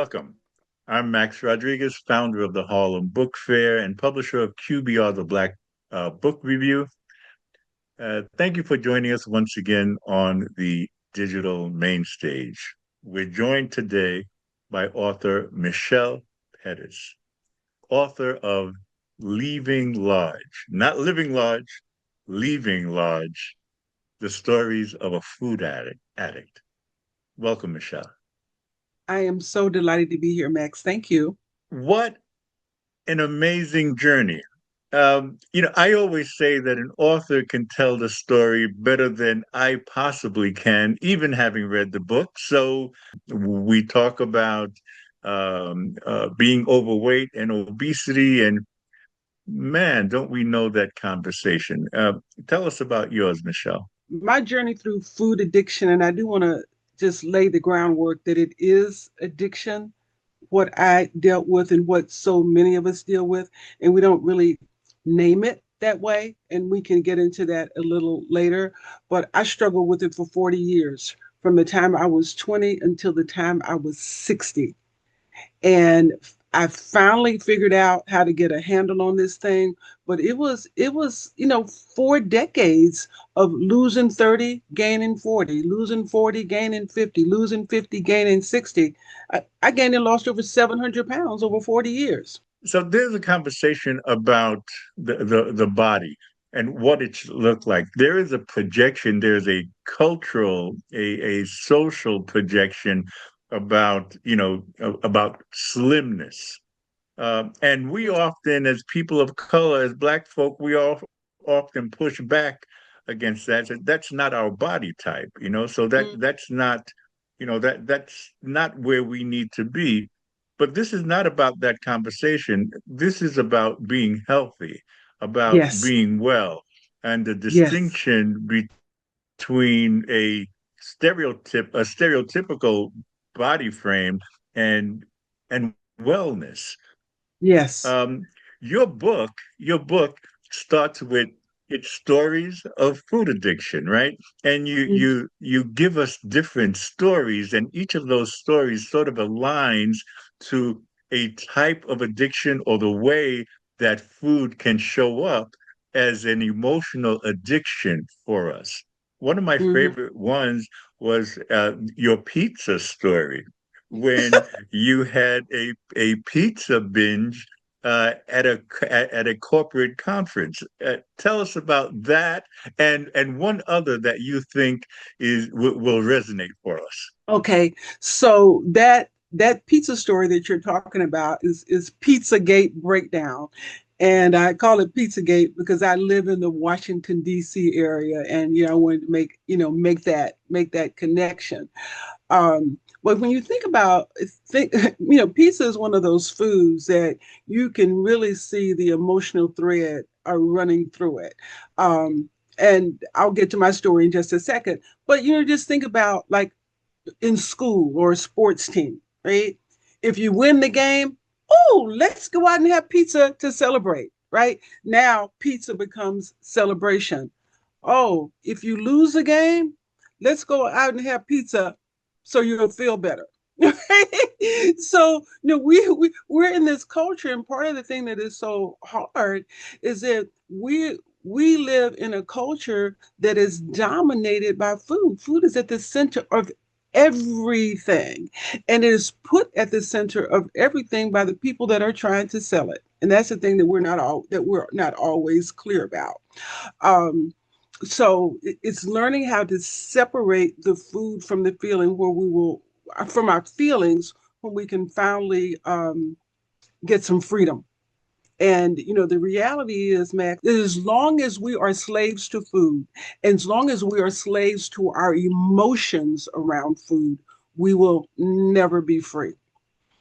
Welcome. I'm Max Rodriguez, founder of the Harlem Book Fair and publisher of QBR, the Black Book Review. Thank you for joining us once again on the digital main stage. We're joined today by author Michelle Pettis, author of Leaving Large, not Living Large, Leaving Large, the stories of a food addict. Welcome, Michelle. I am so delighted to be here, Max. Thank you. What an amazing journey. I always say that an author can tell the story better than I possibly can, even having read the book. So we talk about being overweight and obesity, and man, don't we know that conversation? Tell us about yours, Michelle. My journey through food addiction, and I do want to just lay the groundwork that it is addiction, what I dealt with and what so many of us deal with, and we don't really name it that way. And we can get into that a little later. But I struggled with it for 40 years, from the time I was 20 until the time I was 60. And I finally figured out how to get a handle on this thing. But it was 4 decades of losing 30, gaining 40, losing 40, gaining 50, losing 50, gaining 60. I gained and lost over 700 pounds over 40 years. So there's a conversation about the body and what it should look like. There is a projection, there's a cultural, a social projection about, about slimness. And we often, as people of color, as Black folk, we all often push back against that. So that's not our body type, so Mm, that's not, that's not where we need to be. But this is not about that conversation. This is about being healthy, about yes, being well, and the yes, distinction between a stereotypical body frame and and wellness. yes. Um, your book starts with its stories of food addiction, right? And you Mm, you you give us different stories, and each of those stories sort of aligns to a type of addiction or the way that food can show up as an emotional addiction for us. One of my mhm. favorite ones was your pizza story when you had a pizza binge at a corporate conference. Tell us about that and one other that you think will resonate for us. Okay, so that pizza story that you're talking about is Pizzagate breakdown. And I call it Pizzagate because I live in the Washington D.C. area, and I wanted to make that connection. But when you think pizza is one of those foods that you can really see the emotional thread are running through it. And I'll get to my story in just a second. But just think about, like, in school or a sports team, right? If you win the game, oh, let's go out and have pizza to celebrate, right? Now pizza becomes celebration. Oh, if you lose the game, let's go out and have pizza so you'll feel better. So we're in this culture, and part of the thing that is so hard is that we live in a culture that is dominated by food. Food is at the center of everything, and it is put at the center of everything by the people that are trying to sell it. And that's the thing that we're not always clear about. Um, so it's learning how to separate the food from the feeling, where we will from our feelings, when we can finally get some freedom. And the reality is, Max, that as long as we are slaves to food, and as long as we are slaves to our emotions around food, we will never be free.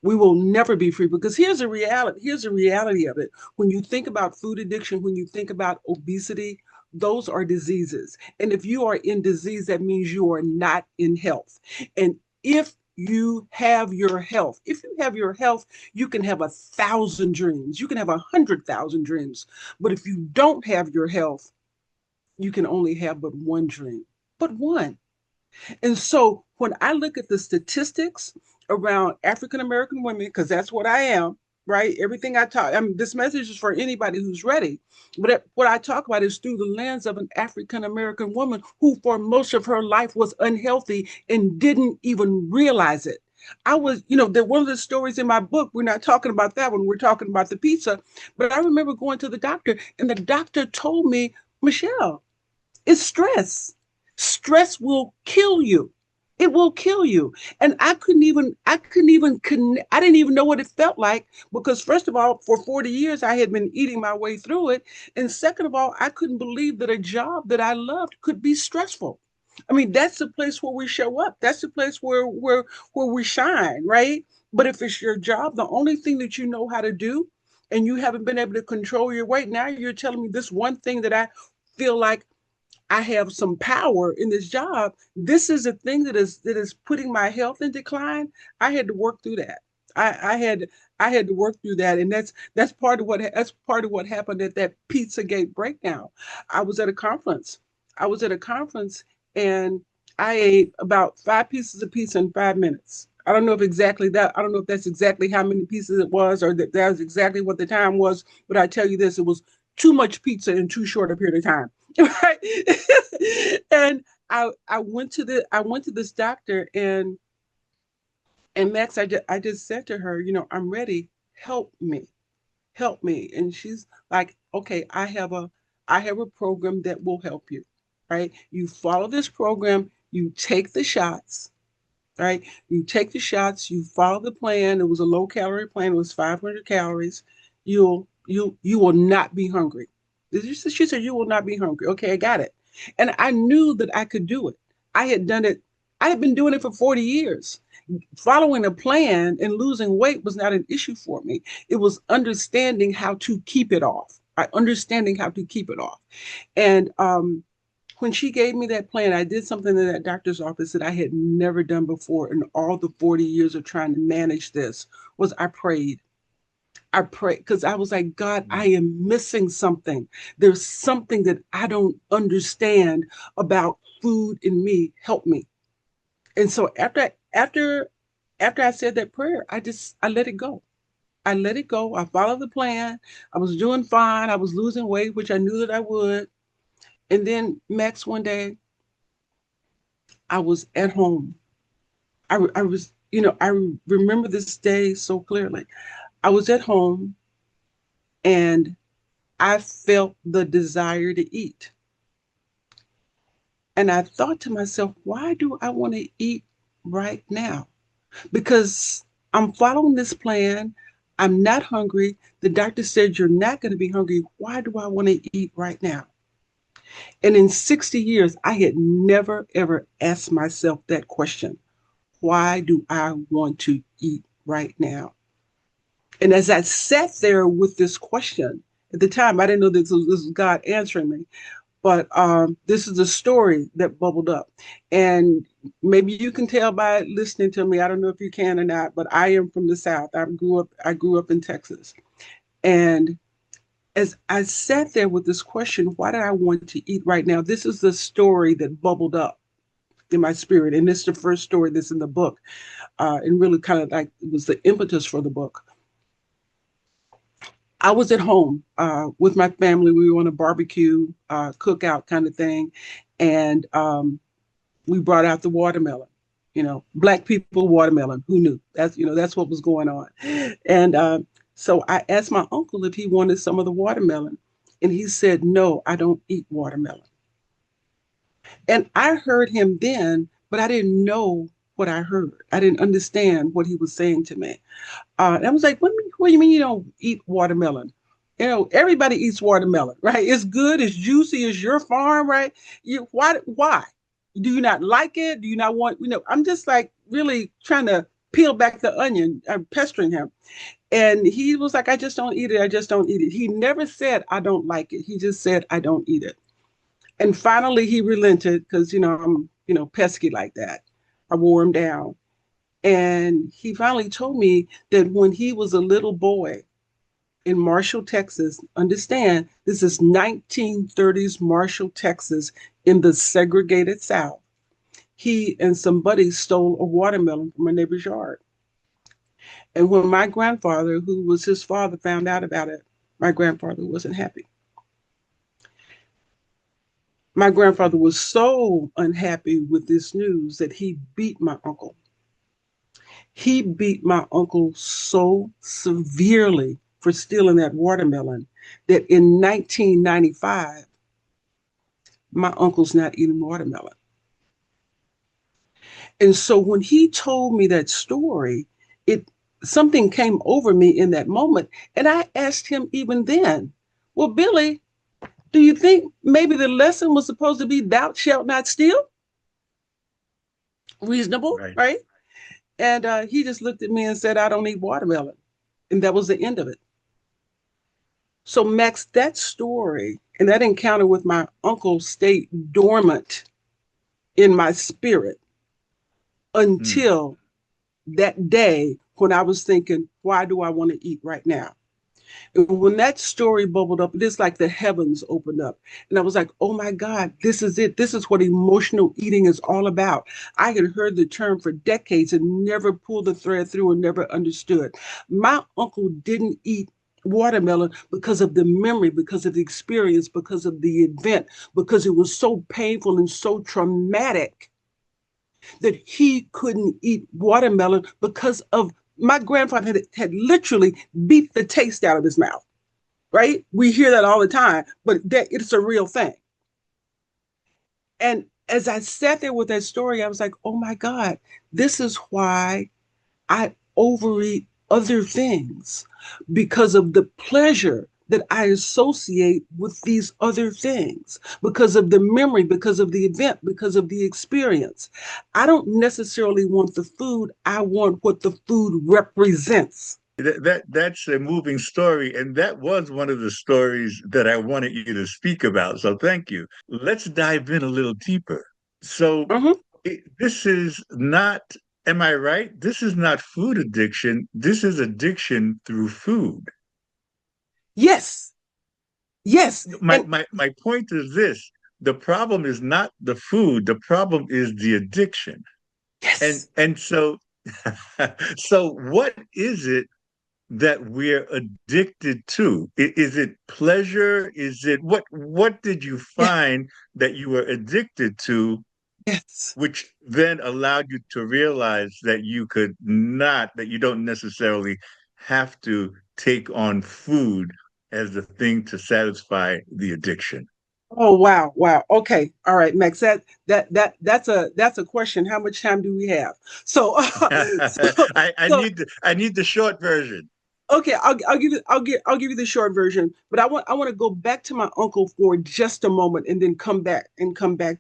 We will never be free, because here's the reality. Here's the reality of it. When you think about food addiction, when you think about obesity, those are diseases. And if you are in disease, that means you are not in health. And if you have your health, you can have 1,000 dreams. You can have 100,000 dreams. But if you don't have your health, you can only have but one dream. But one. And so when I look at the statistics around African American women, because that's what I am, right? Everything I talk, I mean, this message is for anybody who's ready. But what I talk about is through the lens of an African American woman who, for most of her life, was unhealthy and didn't even realize it. I was, one of the stories in my book, we're not talking about that one, we're talking about the pizza. But I remember going to the doctor, and the doctor told me, Michelle, it's stress. Stress will kill you. It will kill you. And I didn't even know what it felt like because, first of all, for 40 years, I had been eating my way through it. And second of all, I couldn't believe that a job that I loved could be stressful. I mean, that's the place where we show up. That's the place where we shine, right? But if it's your job, the only thing that you know how to do, and you haven't been able to control your weight, now you're telling me this one thing that I feel like I have some power in this job. This is a thing that is putting my health in decline. I had to work through that. I had to work through that, and that's part of what happened at that Pizzagate breakdown. I was at a conference. I was at a conference, and I ate about 5 pieces of pizza in 5 minutes. I don't know if exactly that. I don't know if that's exactly how many pieces it was, or that was exactly what the time was. But I tell you this: it was too much pizza in too short a period of time. Right. And I went to this doctor, and Max, I just said to her, I'm ready. Help me. Help me. And she's like, okay, I have a program that will help you. Right? You follow this program, you take the shots, right? You take the shots, you follow the plan. It was a low calorie plan, it was 500 calories. You will not be hungry. She said, you will not be hungry. Okay, I got it. And I knew that I could do it. I had done it, I had been doing it for 40 years. Following a plan and losing weight was not an issue for me. It was understanding how to keep it off. Understanding how to keep it off. And when she gave me that plan, I did something in that doctor's office that I had never done before in all the 40 years of trying to manage this. Was I prayed. I prayed because I was like, God, I am missing something. There's something that I don't understand about food in me. Help me. And so after I said that prayer, I let it go. I let it go. I followed the plan. I was doing fine. I was losing weight, which I knew that I would. And then Max, one day I was at home. I was, I remember this day so clearly. I was at home, and I felt the desire to eat. And I thought to myself, why do I want to eat right now? Because I'm following this plan. I'm not hungry. The doctor said you're not going to be hungry. Why do I want to eat right now? And in 60 years, I had never, ever asked myself that question. Why do I want to eat right now? And as I sat there with this question, at the time, I didn't know this was God answering me, but this is a story that bubbled up. And maybe you can tell by listening to me. I don't know if you can or not, but I am from the South. I grew up in Texas. And as I sat there with this question, why do I want to eat right now? This is the story that bubbled up in my spirit. And this is the first story that's in the book. And really kind of like it was the impetus for the book. I was at home with my family. We were on a barbecue, cookout kind of thing. And we brought out the watermelon. Black people watermelon. Who knew? That's what was going on. And so I asked my uncle if he wanted some of the watermelon, and he said, "No, I don't eat watermelon." And I heard him then, but I didn't know what I heard. I didn't understand what he was saying to me. And I was like, what do you mean you don't eat watermelon? Everybody eats watermelon, right? It's good, it's juicy, it's your farm, right? Why? Do you not like it? Do you not want, I'm just like really trying to peel back the onion. I'm pestering him. And he was like, I just don't eat it. I just don't eat it. He never said, I don't like it. He just said, I don't eat it. And finally he relented because, I'm, pesky like that. I wore him down. And he finally told me that when he was a little boy in Marshall, Texas, understand this is 1930s Marshall, Texas, in the segregated South. He and some buddies stole a watermelon from a neighbor's yard. And when my grandfather, who was his father, found out about it, my grandfather wasn't happy. My grandfather was so unhappy with this news that he beat my uncle. He beat my uncle so severely for stealing that watermelon that in 1995, my uncle's not eating watermelon. And so when he told me that story, it something came over me in that moment. And I asked him even then, well, Billy, do you think maybe the lesson was supposed to be thou shalt not steal? Reasonable, Right. right? And he just looked at me and said, I don't eat watermelon. And that was the end of it. So, Max, that story and that encounter with my uncle stayed dormant in my spirit Mm. until that day when I was thinking, why do I want to eat right now? And when that story bubbled up, it's like the heavens opened up. And I was like, oh my God, this is it. This is what emotional eating is all about. I had heard the term for decades and never pulled the thread through and never understood. My uncle didn't eat watermelon because of the memory, because of the experience, because of the event, because it was so painful and so traumatic that he couldn't eat watermelon because of my grandfather had literally beat the taste out of his mouth, right? We hear that all the time, but that it's a real thing. And as I sat there with that story, I was like, oh my God, this is why I overeat other things because of the pleasure that I associate with these other things, because of the memory, because of the event, because of the experience. I don't necessarily want the food, I want what the food represents. That's a moving story, and that was one of the stories that I wanted you to speak about. So thank you. Let's dive in a little deeper. So Mhm. this is not, am I right? This is not food addiction. This is addiction through food. Yes, yes. My And my my point is this: the problem is not the food. The problem is the addiction. And yes, and so so what is it that we're addicted to? Is it pleasure? Is it what did you yes, find that you were addicted to, yes. which then allowed you to realize that that you don't necessarily have to take on food as the thing to satisfy the addiction? Oh wow, wow. Okay, all right, Max. That's a question. How much time do we have? So, so, so I need the short version. okay, I'll give you the short version, but I want to go back to my uncle for just a moment and then come back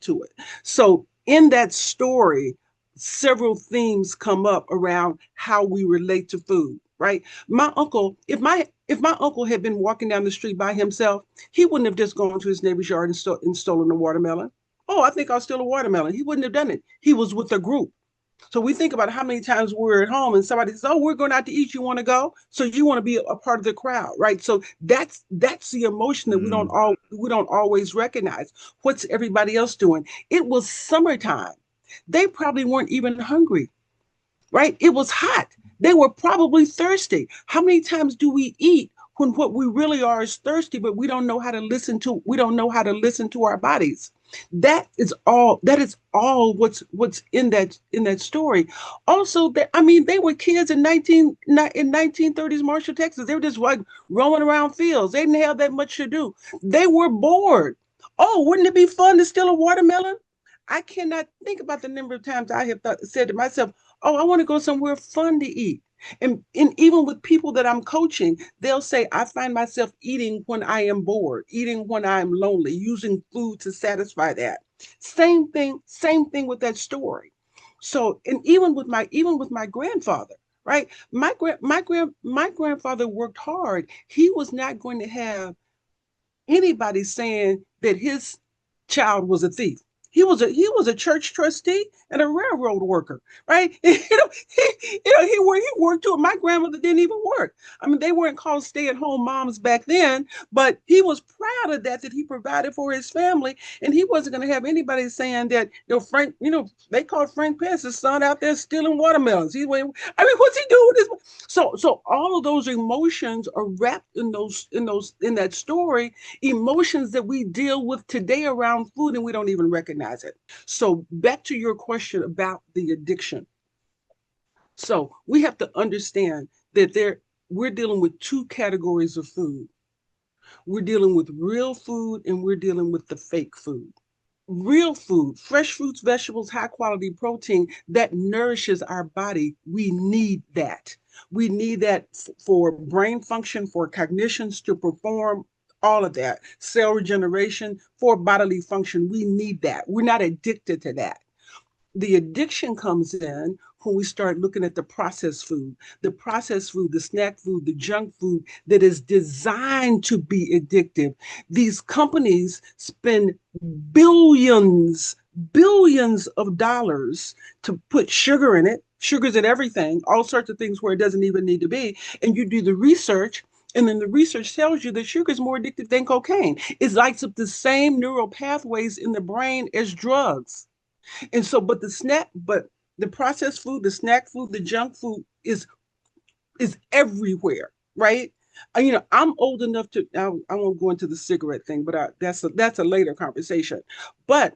to it. So in that story, several themes come up around how we relate to food, right? My uncle, if my uncle had been walking down the street by himself, he wouldn't have just gone to his neighbor's yard and stolen a watermelon. Oh, I think I'll steal a watermelon. He wouldn't have done it. He was with a group. So we think about how many times we're at home and somebody says, "Oh, we're going out to eat. You want to go?" So you want to be a part of the crowd, right? So that's the emotion that Mm, we don't always recognize. What's everybody else doing? It was summertime. They probably weren't even hungry, right? It was hot. They were probably thirsty. How many times do we eat when what we really are is thirsty, but we don't know how to listen to our bodies? That is all what's in that story. Also, that I mean, they were kids in 1930s Marshall, Texas. They were just like roaming around fields. They didn't have that much to do. They were bored. Oh, wouldn't it be fun to steal a watermelon? I cannot think about the number of times I have said to myself, oh, I want to go somewhere fun to eat. And even with people that I'm coaching, they'll say, I find myself eating when I am bored, eating when I'm lonely, using food to satisfy that. Same thing with that story. So, and even with my grandfather, right? My grandfather worked hard. He was not going to have anybody saying that his child was a thief. he was a church trustee and a railroad worker, right? He worked too. My grandmother didn't even work. I mean, they weren't called stay-at-home moms back then, but he was proud of that he provided for his family, and he wasn't going to have anybody saying that, Frank, they called Frank Pence, his son, out there stealing watermelons. I mean, what's he doing with this? So all of those emotions are wrapped in that story, emotions that we deal with today around food, and we don't even recognize it. So back to your question about the addiction. So we have to understand that we're dealing with two categories of food. We're dealing with real food and we're dealing with the fake food. Real food, fresh fruits, vegetables, high quality protein that nourishes our body. We need that. We need that for brain function, for cognitions to perform, all of that, cell regeneration, for bodily function. We need that. We're not addicted to that. The addiction comes in when we start looking at the processed food, the snack food, the junk food that is designed to be addictive. These companies spend billions, billions of dollars to put sugar in it. Sugar's in everything, all sorts of things where it doesn't even need to be. And you do the research, and then the research tells you that sugar is more addictive than cocaine. It lights up the same neural pathways in the brain as drugs. And so, but the processed food, the snack food, the junk food is everywhere, right? I'm old enough to. I won't go into the cigarette thing, but that's a later conversation. But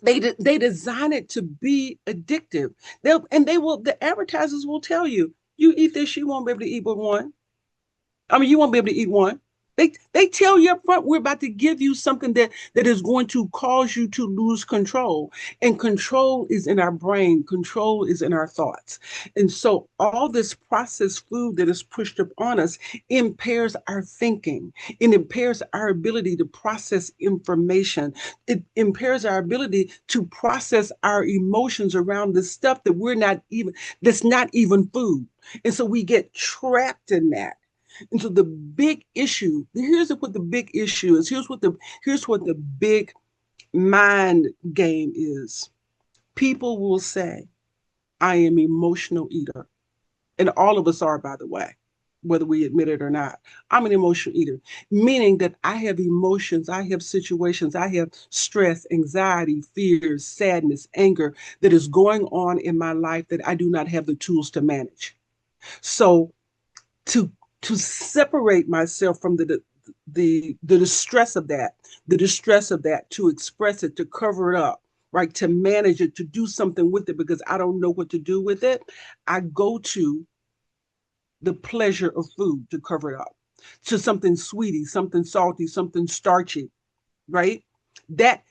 they design it to be addictive. The advertisers will tell you, you eat this, you won't be able to eat but one. I mean, you won't be able to eat one. They tell you up front, we're about to give you something that is going to cause you to lose control. And control is in our brain, control is in our thoughts. And so all this processed food that is pushed up on us impairs our thinking. It impairs our ability to process information. It impairs our ability to process our emotions around the stuff that's not even food. And so we get trapped in that. And so the big issue, here's what the big issue is. Here's what the big mind game is. People will say, I am emotional eater. And all of us are, by the way, whether we admit it or not. I'm an emotional eater, meaning that I have emotions, I have situations, I have stress, anxiety, fears, sadness, anger that is going on in my life that I do not have the tools to manage. So to to separate myself from the distress of that, to express it, to cover it up, right, to manage it, to do something with it because I don't know what to do with it. I go to the pleasure of food to cover it up, to something sweetie, something salty, something starchy, right? That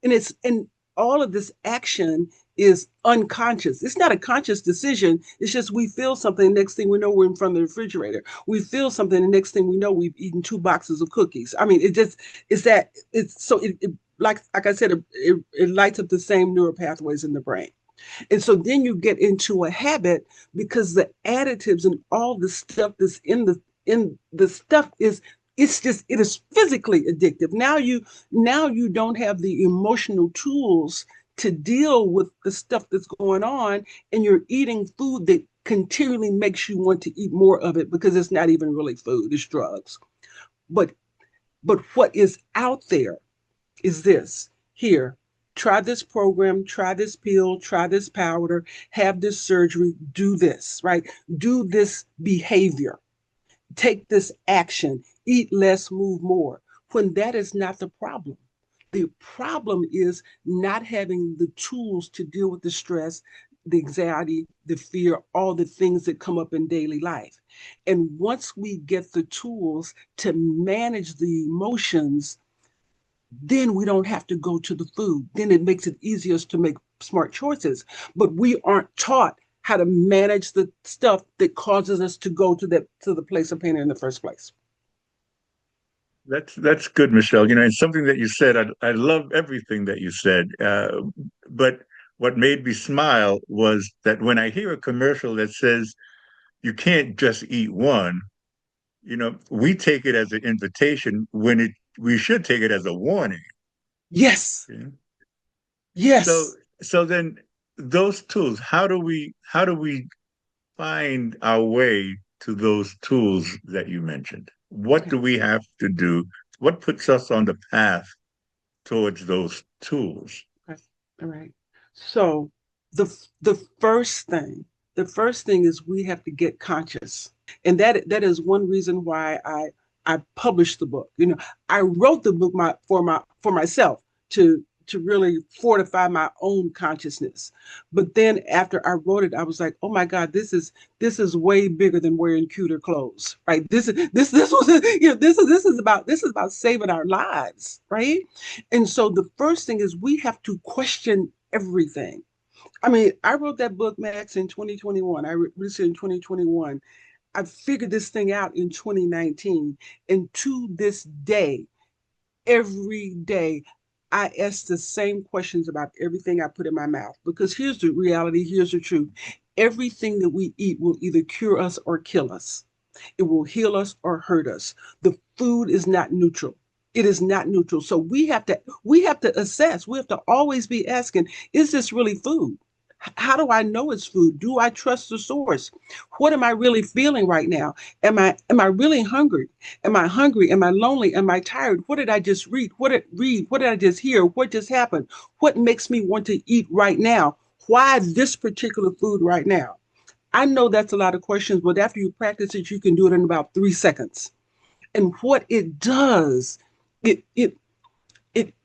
and all of this action is unconscious. It's not a conscious decision. It's just we feel something. Next thing we know, we're in front of the refrigerator. We feel something. The next thing we know, we've eaten 2 boxes of cookies. I mean, like I said, it lights up the same neural pathways in the brain. And so then you get into a habit because the additives and all the stuff that's in the stuff it is physically addictive. Now you don't have the emotional tools to deal with the stuff that's going on, and you're eating food that continually makes you want to eat more of it because it's not even really food, it's drugs. But what is out there is this. Here, try this program, try this pill, try this powder, have this surgery, do this, right? Do this behavior, take this action, eat less, move more, when that is not the problem. The problem is not having the tools to deal with the stress, the anxiety, the fear, all the things that come up in daily life. And once we get the tools to manage the emotions, then we don't have to go to the food. Then it makes it easier to make smart choices. But we aren't taught how to manage the stuff that causes us to go to the place of pain in the first place. That's good, Michelle. It's something that you said. I love everything that you said. But what made me smile was that when I hear a commercial that says you can't just eat one, we take it as an invitation when we should take it as a warning. Yes. Okay? So Yes. so then those tools, how do we find our way to those tools that you mentioned? What Okay. do we have to do? What puts us on the path towards those tools? Okay. All right. So the the first thing, the first thing is we have to get conscious. And that is one reason why I published the book. You know, I wrote the book for myself to really fortify my own consciousness. But then after I wrote it, I was like, oh my God, this is way bigger than wearing cuter clothes, right? This was this is about saving our lives, right? And so the first thing is we have to question everything. I mean, I wrote that book, Max, in 2021. I released it in 2021. I figured this thing out in 2019. And to this day, every day, I ask the same questions about everything I put in my mouth. Because here's the reality, here's the truth. Everything that we eat will either cure us or kill us. It will heal us or hurt us. The food is not neutral. It is not neutral. So we have to assess. We have to always be asking, is this really food? How do I know it's food? Do I trust the source? What am I really feeling right now? Am I really hungry? Am I hungry? Am I lonely? Am I tired? What did I just read? What did I just hear? What just happened? What makes me want to eat right now? Why this particular food right now? I know that's a lot of questions, but after you practice it, you can do it in about 3 seconds. And what it does, it it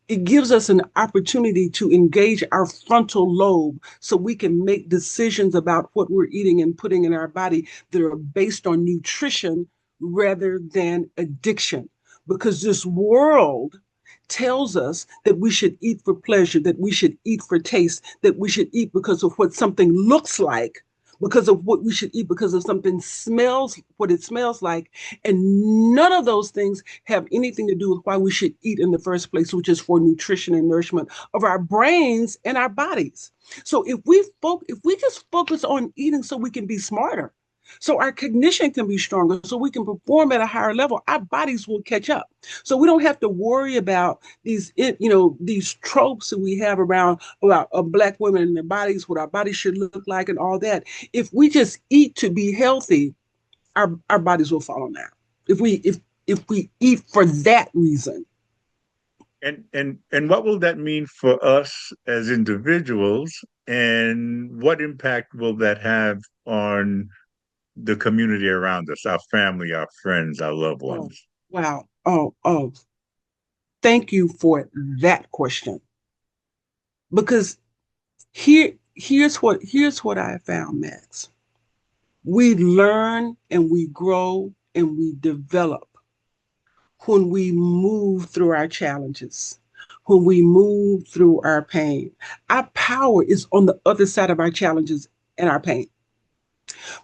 it gives us an opportunity to engage our frontal lobe so we can make decisions about what we're eating and putting in our body that are based on nutrition rather than addiction. Because this world tells us that we should eat for pleasure, that we should eat for taste, that we should eat because of what something looks like, because of what we should eat, because of something smells, what it smells like. And none of those things have anything to do with why we should eat in the first place, which is for nutrition and nourishment of our brains and our bodies. So if we just focus on eating so we can be smarter, so our cognition can be stronger, so we can perform at a higher level, our bodies will catch up. So we don't have to worry about these tropes that we have around about Black women and their bodies, what our bodies should look like, and all that. If we just eat to be healthy, our bodies will follow now. If we eat for that reason. And what will that mean for us as individuals? And what impact will that have on the community around us, our family, our friends, our loved Oh, ones? wow. Oh, thank you for that question. Because here's what I found, Max. We learn and we grow and we develop when we move through our challenges, when we move through our pain. Our power is on the other side of our challenges and our pain.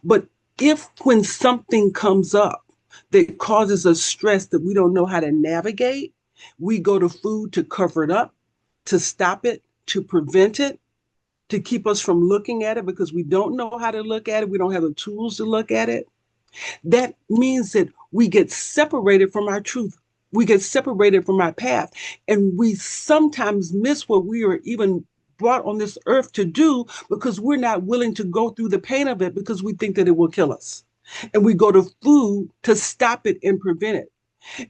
But if when something comes up that causes us stress that we don't know how to navigate, we go to food to cover it up, to stop it, to prevent it, to keep us from looking at it because we don't know how to look at it. We don't have the tools to look at it. That means that we get separated from our truth. We get separated from our path. And we sometimes miss what we are even brought on this earth to do because we're not willing to go through the pain of it because we think that it will kill us. And we go to food to stop it and prevent it.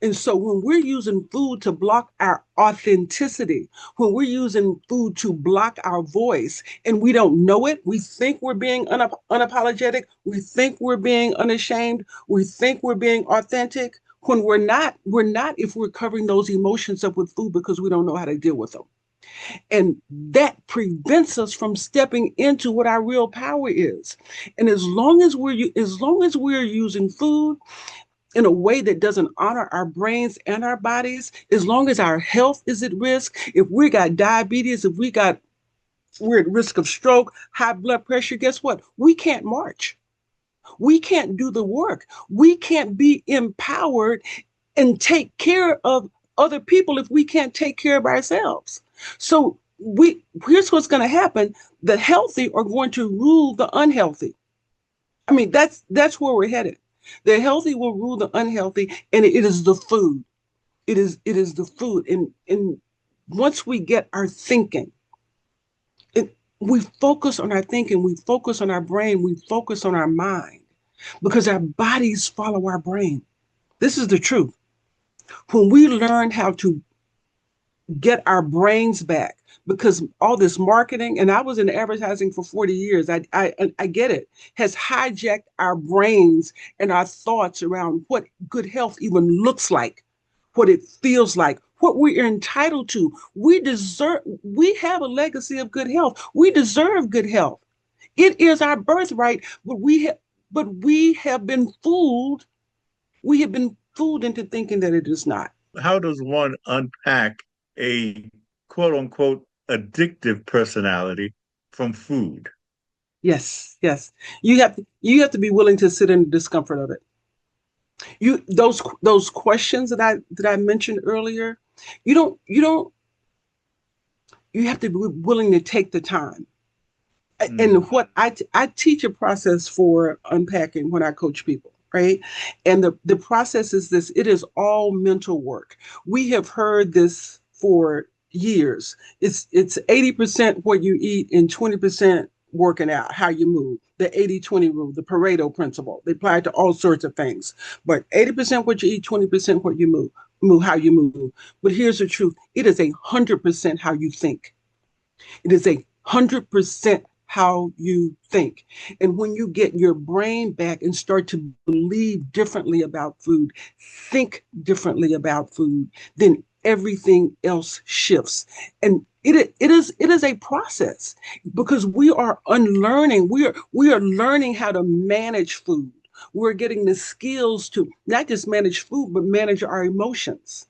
And so when we're using food to block our authenticity, when we're using food to block our voice and we don't know it, we think we're being unapologetic, we think we're being unashamed, we think we're being authentic. When we're not if we're covering those emotions up with food because we don't know how to deal with them. And that prevents us from stepping into what our real power is. And as long as we're using food in a way that doesn't honor our brains and our bodies, as long as our health is at risk, if we got diabetes, if we're at risk of stroke, high blood pressure, guess what? We can't march. We can't do the work. We can't be empowered and take care of other people if we can't take care of ourselves. So here's what's going to happen. The healthy are going to rule the unhealthy. I mean, that's where we're headed. The healthy will rule the unhealthy, and it is the food. It is the food. And once we get our thinking, we focus on our thinking, we focus on our brain, we focus on our mind because our bodies follow our brain. This is the truth. When we learn how to get our brains back, because all this marketing, and I was in advertising for 40 years, I get it, has hijacked our brains and our thoughts around what good health even looks like, what it feels like, what we're entitled to. We have a legacy of good health. We deserve good health. It is our birthright, but we have been fooled. We have been fooled into thinking that it is not. How does one unpack a quote unquote addictive personality from food? Yes, yes. You have to be willing to sit in the discomfort of it. Those questions that I mentioned earlier, you don't you have to be willing to take the time. And Mm. what I teach a process for unpacking when I coach people, right? And the process is this: it is all mental work. We have heard this for years. It's 80% what you eat and 20% working out, how you move. The 80-20 rule, the Pareto principle. They apply it to all sorts of things. But 80% what you eat, 20% what you move how you move. But here's the truth: it is 100% how you think. It is 100% how you think. And when you get your brain back and start to believe differently about food, think differently about food, then everything else shifts. And it is a process because we are unlearning. We are learning how to manage food. We're getting the skills to not just manage food, but manage our emotions.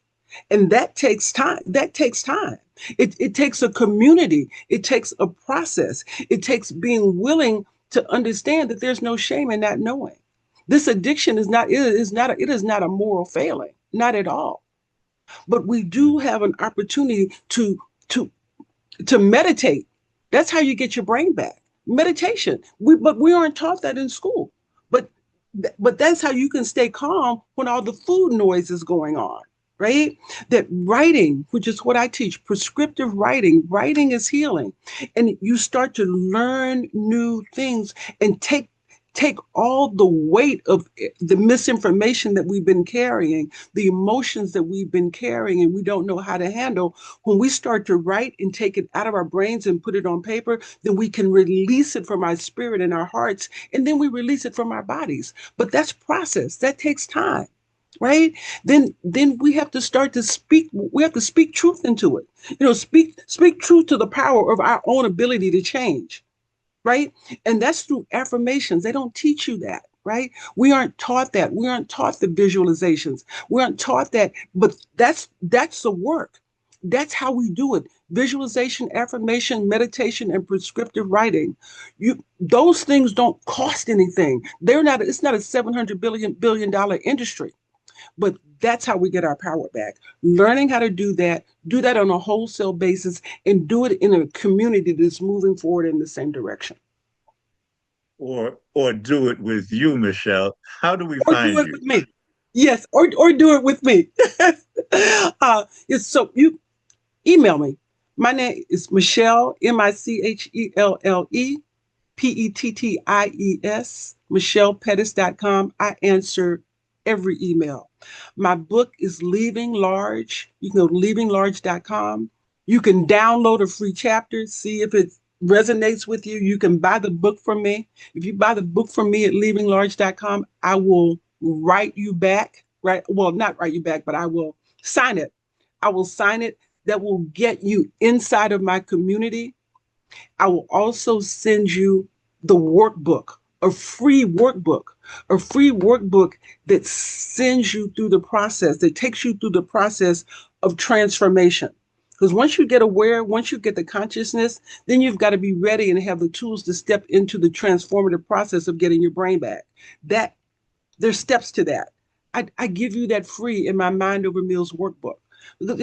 And that takes time. It takes a community. It takes a process. It takes being willing to understand that there's no shame in not knowing. This addiction is not a moral failing, not at all. But we do have an opportunity to to meditate. That's how you get your brain back. Meditation. But we aren't taught that in school. But but that's how you can stay calm when all the food noise is going on, right? That writing, which is what I teach, prescriptive writing, writing is healing. And you start to learn new things and take all the weight of the misinformation that we've been carrying, the emotions that we've been carrying and we don't know how to handle. When we start to write and take it out of our brains and put it on paper, then we can release it from our spirit and our hearts, and then we release it from our bodies. But that's process. That takes time, right? Then we have to start to speak. We have to speak truth into it. Speak truth to the power of our own ability to change, right? And that's through affirmations. They don't teach you that, right? We aren't taught that. We aren't taught the visualizations. We aren't taught that. But that's the work. That's how we do it. Visualization, affirmation, meditation, and prescriptive writing. Those things don't cost anything. They're not. It's not a $700 billion industry. But that's how we get our power back. Learning how to do that on a wholesale basis, and do it in a community that's moving forward in the same direction. Or do it with you, Michelle. How do we Or do find it you? with me. Yes, or do it with me. So you email me. My name is Michelle, Michelle, MichellePettis.com. I answer every email. My book is Leaving Large. You can go to leavinglarge.com. You can download a free chapter, see if it resonates with you. You can buy the book from me. If you buy the book from me at leavinglarge.com, I will write you back, right? Well, not write you back, but I will sign it. I will sign it. That will get you inside of my community. I will also send you the workbook, a free workbook that sends you through the process, that takes you through the process of transformation. Because once you get aware, once you get the consciousness, then you've got to be ready and have the tools to step into the transformative process of getting your brain back. That there's steps to that. I give you that free in my Mind Over Meals workbook.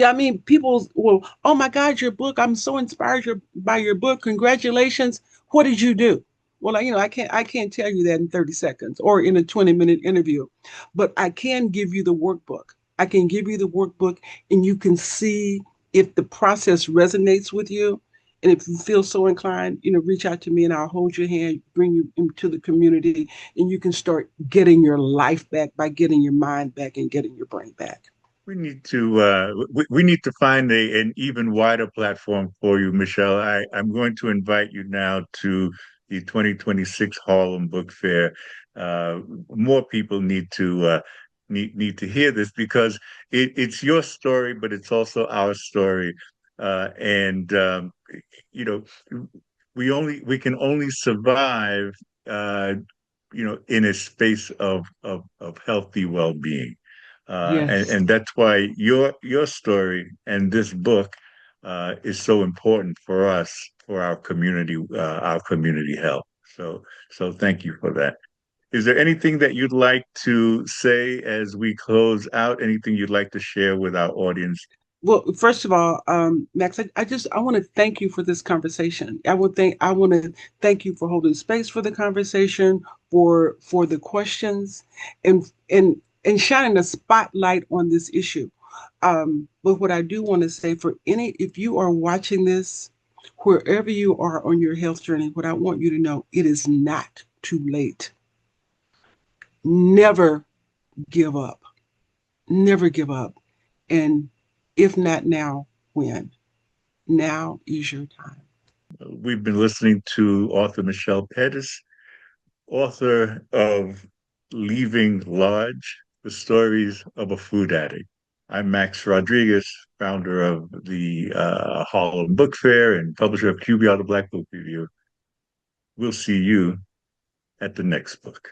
I mean, people will, oh my God, your book! I'm so inspired by your book. Congratulations! What did you do? Well, I can't tell you that in 30 seconds or in a 20-minute interview, but I can give you the workbook. I can give you the workbook, and you can see if the process resonates with you. And if you feel so inclined, reach out to me and I'll hold your hand, bring you into the community, and you can start getting your life back by getting your mind back and getting your brain back. We need to find an even wider platform for you, Michelle. I'm going to invite you now to the 2026 Harlem Book Fair. Uh, More people need to hear this because it's your story, but it's also our story. And you know, we can only survive, uh, in a space of healthy well-being. Yes. And that's why your story and this book is so important for us, for our community health. So thank you for that. Is there anything that you'd like to say as we close out? Anything you'd like to share with our audience? Well, first of all, Max, I want to thank you for this conversation. I want to thank you for holding space for the conversation, for the questions, and shining a spotlight on this issue. But what I do want to say if you are watching this, wherever you are on your health journey, what I want you to know, it is not too late. Never give up. Never give up. And if not now, when? Now is your time. We've been listening to author Michelle Pettis, author of Leaving Large, The Stories of a Food Addict. I'm Max Rodriguez, founder of the Harlem Book Fair and publisher of QBR, the Black Book Review. We'll see you at the next book.